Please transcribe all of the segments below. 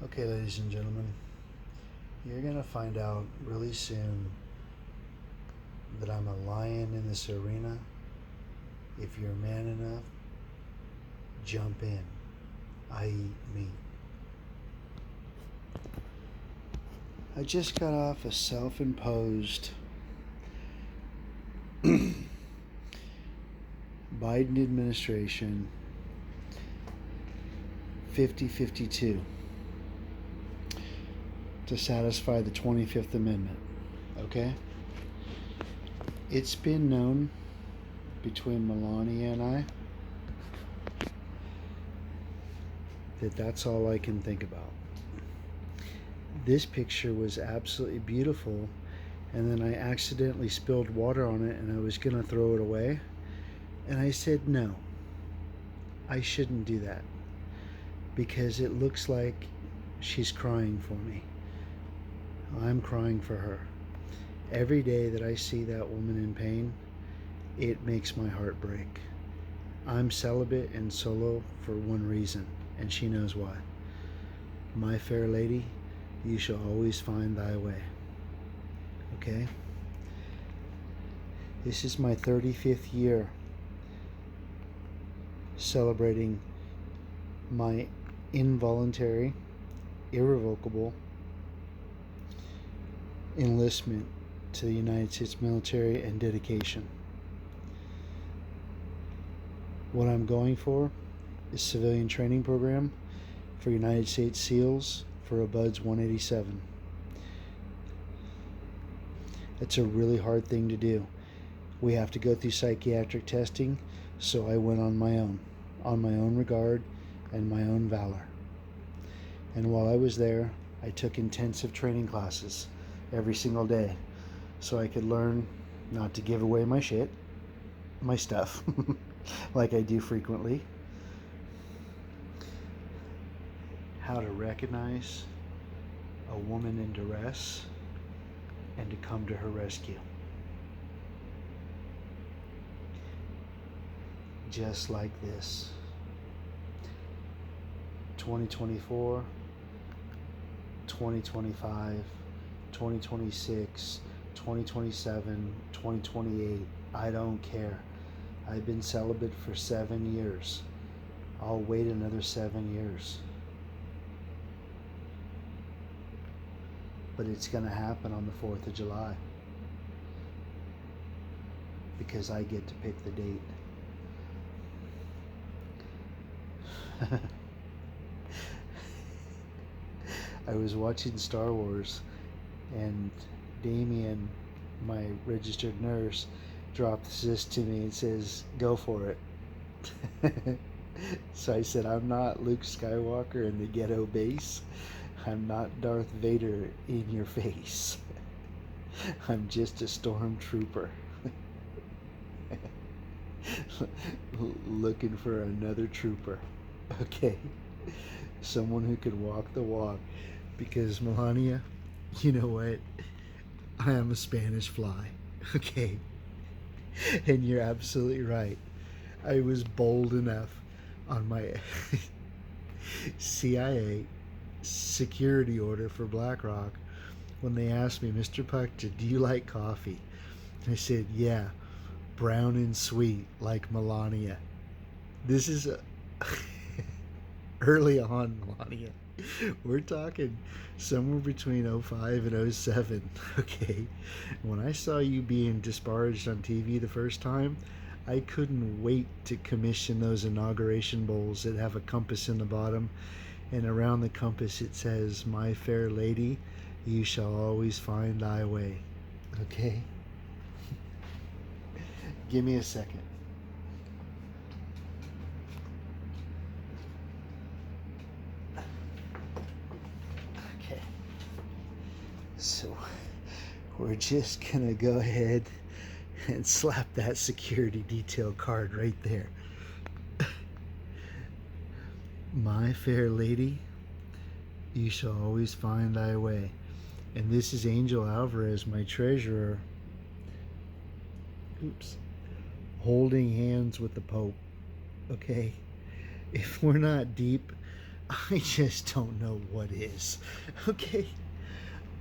Okay, ladies and gentlemen, you're going to find out really soon that I'm a lion in this arena. If you're man enough, jump in. I eat meat. I just got off a self imposed Biden administration 50-52 to satisfy the 25th Amendment. Okay? It's been known between Melania and I that that's all I can think about. This picture was absolutely beautiful, and then I accidentally spilled water on it and I was going to throw it away. And I said, no, I shouldn't do that because it looks like she's crying for me. I'm crying for her. Every day that I see that woman in pain, it makes my heart break. I'm celibate and solo for one reason, and she knows why. My fair lady, you shall always find thy way. Okay? This is my 35th year celebrating my involuntary, irrevocable enlistment to the United States military and dedication. What I'm going for is civilian training program for United States SEALs for a BUDS 187. It's a really hard thing to do. We have to go through psychiatric testing, so I went on my own regard and my own valor. And while I was there, I took intensive training classes every single day so I could learn not to give away my shit, my stuff, like I do frequently, how to recognize a woman in duress and to come to her rescue. Just like this. 2024, 2025, 2026, 2027, 2028. I don't care. I've been celibate for 7 years. I'll wait another 7 years. But it's going to happen on the 4th of July. Because I get to pick the date. I was watching Star Wars, and Damien, my registered nurse, drops this to me and says, "Go for it." So I said, "I'm not Luke Skywalker in the ghetto base. I'm not Darth Vader in your face. I'm just a stormtrooper." Looking for another trooper. Okay. Someone who could walk the walk. Because, Melania, you know what? I am a Spanish fly. Okay. And you're absolutely right. I was bold enough on my CIA security order for BlackRock when they asked me, "Mr. Puchta, do you like coffee?" I said, "Yeah, brown and sweet like Melania." This is early on, Melania. We're talking somewhere between 05 and 07. Okay. When I saw you being disparaged on TV the first time, I couldn't wait to commission those inauguration bowls that have a compass in the bottom, and around the compass it says, "My fair lady, you shall always find thy way." Okay? Give me a second. Okay. So we're just gonna go ahead and slap that security detail card right there. My fair lady, you shall always find thy way. And this is Angel Alvarez, my treasurer. Oops. Holding hands with the Pope. Okay? If we're not deep, I just don't know what is. Okay?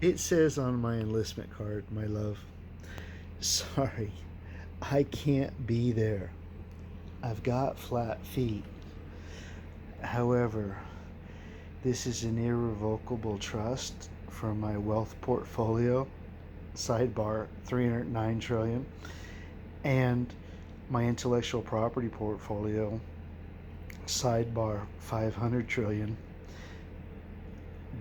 It says on my enlistment card, my love, sorry, I can't be there. I've got flat feet. However, this is an irrevocable trust for my wealth portfolio, sidebar 309 trillion, and my intellectual property portfolio, sidebar 500 trillion,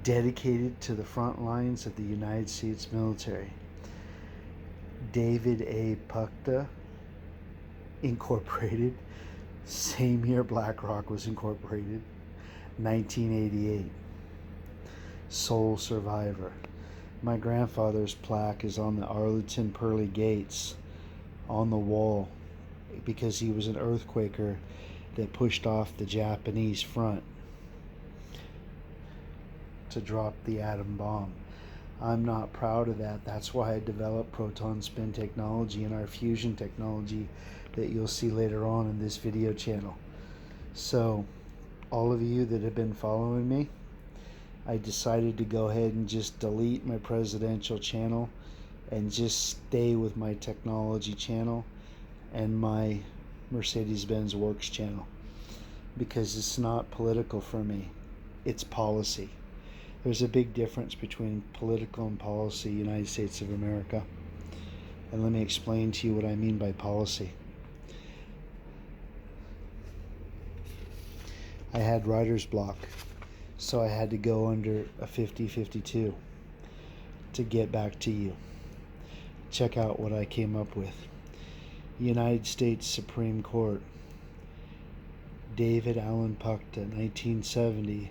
dedicated to the front lines of the United States military. David A. Puchta Incorporated, same year BlackRock was incorporated, 1988. Sole survivor. My grandfather's plaque is on the Arlington Pearly Gates on the wall because he was an earthquaker that pushed off the Japanese front to drop the atom bomb. I'm not proud of that. That's why I developed proton spin technology and our fusion technology that you'll see later on in this video channel. So, all of you that have been following me, I decided to go ahead and just delete my presidential channel and just stay with my technology channel and my Mercedes-Benz Works channel, because it's not political for me, it's policy. There's a big difference between political and policy, United States of America. And let me explain to you what I mean by policy. I had writer's block, so I had to go under a 50-52 to get back to you. Check out what I came up with. United States Supreme Court, David Allen Puchta, 1970,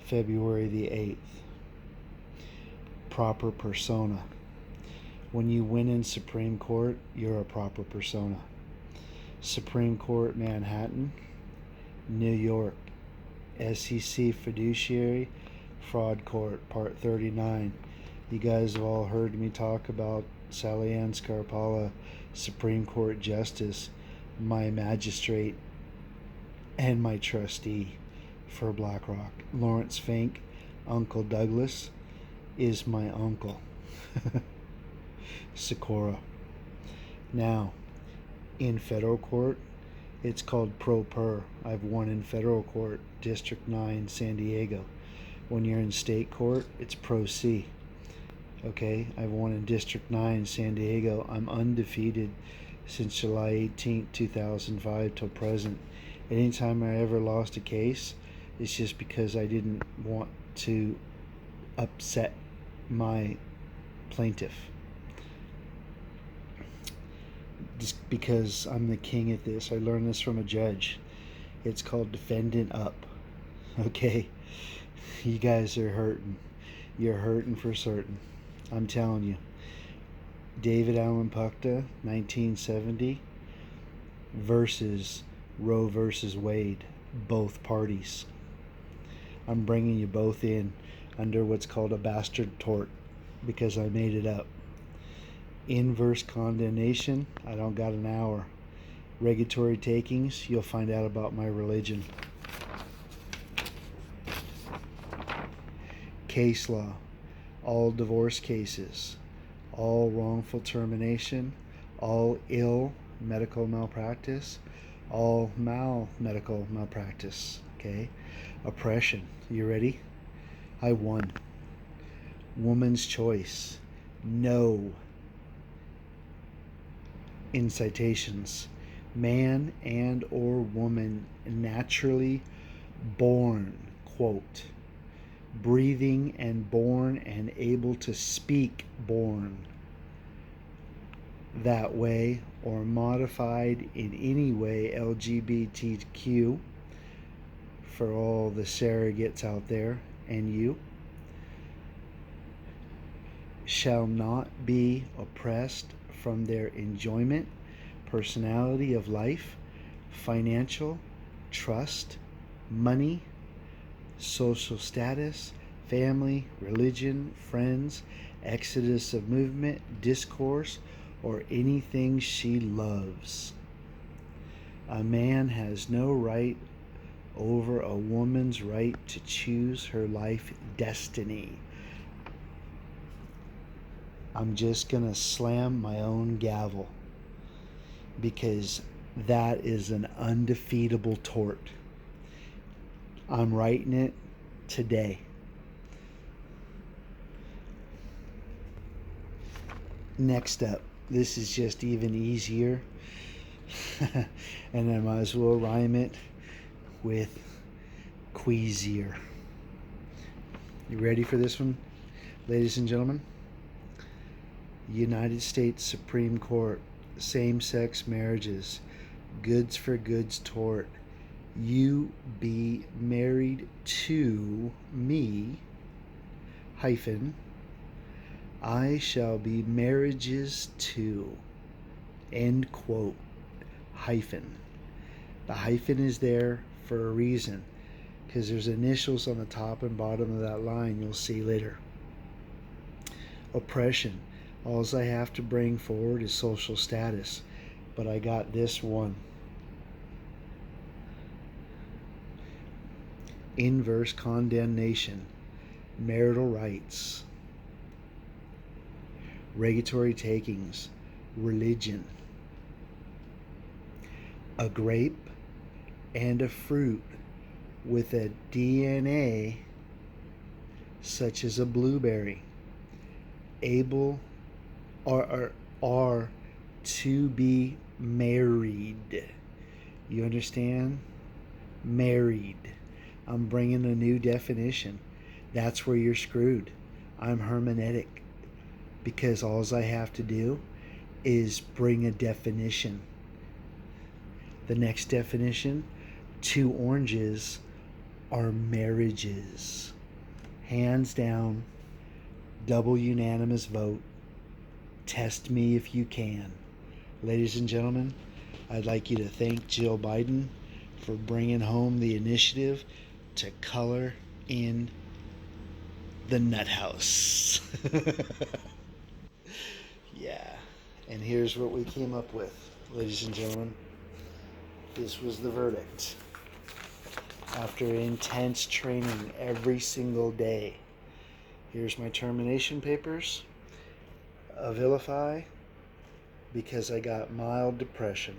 February the 8th. Proper persona. When you win in Supreme Court, you're a proper persona. Supreme Court, Manhattan, New York. SEC Fiduciary Fraud Court, Part 39. You guys have all heard me talk about Sally Ann Scarpala, Supreme Court Justice, my magistrate, and my trustee for BlackRock. Lawrence Fink, Uncle Douglas, is my uncle. Socorro. Now, in federal court, it's called pro per. I've won in federal court, District 9, San Diego. When you're in state court, it's pro C. Okay, I've won in District 9, San Diego. I'm undefeated since July 18, 2005 till present. Anytime I ever lost a case, it's just because I didn't want to upset my plaintiff. Just because I'm the king at this. I learned this from a judge. It's called defendant up. Okay? You guys are hurting. You're hurting for certain. I'm telling you. David Allen Puchta, 1970, versus Roe versus Wade. Both parties. I'm bringing you both in under what's called a bastard tort because I made it up. Inverse condemnation, I don't got an hour. Regulatory takings, you'll find out about my religion. Case law, all divorce cases, all wrongful termination, all ill medical malpractice, all medical malpractice. Okay? Oppression, you ready? I won. Woman's choice, no incitations. Man and or woman naturally born, quote, breathing and born and able to speak born that way or modified in any way, LGBTQ, for all the surrogates out there and you, shall not be oppressed from their enjoyment, personality of life, financial, trust, money, social status, family, religion, friends, exodus of movement, discourse, or anything she loves. A man has no right over a woman's right to choose her life destiny. I'm just going to slam my own gavel because that is an undefeatable tort. I'm writing it today. Next up, this is just even easier. And I might as well rhyme it with queasier. You ready for this one, ladies and gentlemen? United States Supreme Court, same-sex marriages, goods for goods tort. You be married to me, hyphen, I shall be marriages to, end quote, hyphen. The hyphen is there for a reason, because there's initials on the top and bottom of that line you'll see later. Oppression. All I have to bring forward is social status, but I got this one. Inverse condemnation, marital rights, regulatory takings, religion, a grape and a fruit with a DNA such as a blueberry able are to be married. You understand? Married. I'm bringing a new definition. That's where you're screwed. I'm hermeneutic because all I have to do is bring a definition. The next definition, 2 oranges are marriages. Hands down, double unanimous vote. Test me if you can. Ladies and gentlemen, I'd like you to thank Jill Biden for bringing home the initiative to color in the nut house. Yeah, and here's what we came up with, ladies and gentlemen. This was the verdict. After intense training every single day, here's my termination papers. Vilify because I got mild depression.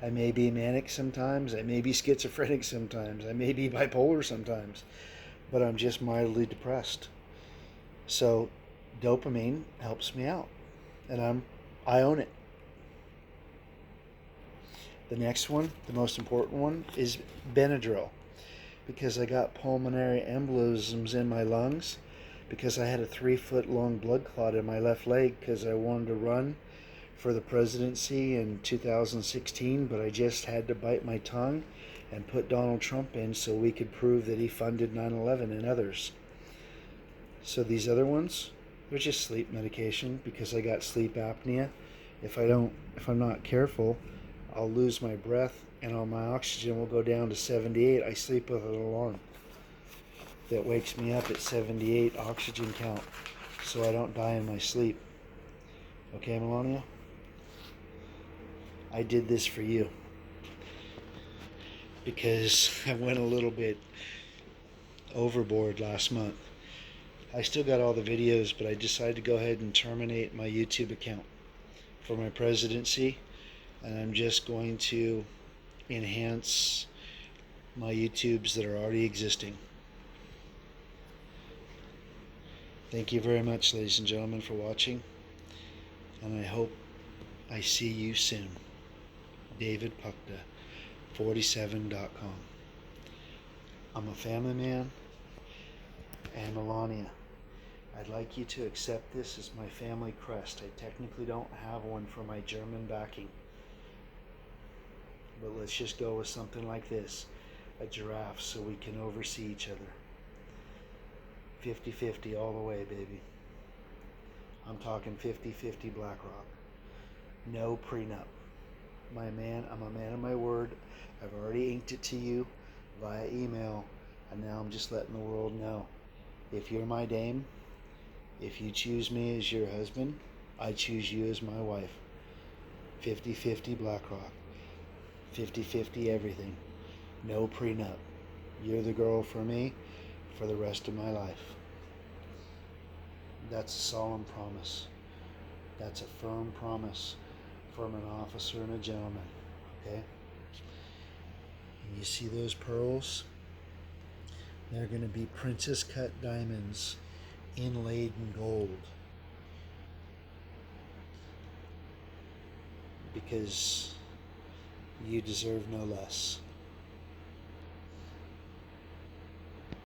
I may be manic sometimes, I may be schizophrenic sometimes, I may be bipolar sometimes, but I'm just mildly depressed. So dopamine helps me out, and I own it. The next one, the most important one, is Benadryl, because I got pulmonary embolisms in my lungs, because I had a 3-foot long blood clot in my left leg because I wanted to run for the presidency in 2016, but I just had to bite my tongue and put Donald Trump in so we could prove that he funded 9/11 and others. So these other ones, they're just sleep medication because I got sleep apnea. If I'm not careful, I'll lose my breath and all my oxygen will go down to 78. I sleep with an alarm that wakes me up at 78 oxygen count so I don't die in my sleep. Okay, Melania? I did this for you because I went a little bit overboard last month. I still got all the videos, but I decided to go ahead and terminate my YouTube account for my presidency, and I'm just going to enhance my YouTubes that are already existing. Thank you very much, ladies and gentlemen, for watching, and I hope I see you soon. David Puchta, 47.com. I'm a family man, and Melania, I'd like you to accept this as my family crest. I technically don't have one for my German backing, but let's just go with something like this, a giraffe, so we can oversee each other. 50-50 all the way, baby. I'm talking 50-50 BlackRock. No prenup. I'm a man of my word. I've already inked it to you via email, and now I'm just letting the world know. If you're my dame, if you choose me as your husband, I choose you as my wife. 50-50 BlackRock. 50-50 everything. No prenup. You're the girl for me for the rest of my life. That's a solemn promise. That's a firm promise from an officer and a gentleman. Okay? And you see those pearls? They're going to be princess cut diamonds inlaid in gold. Because you deserve no less.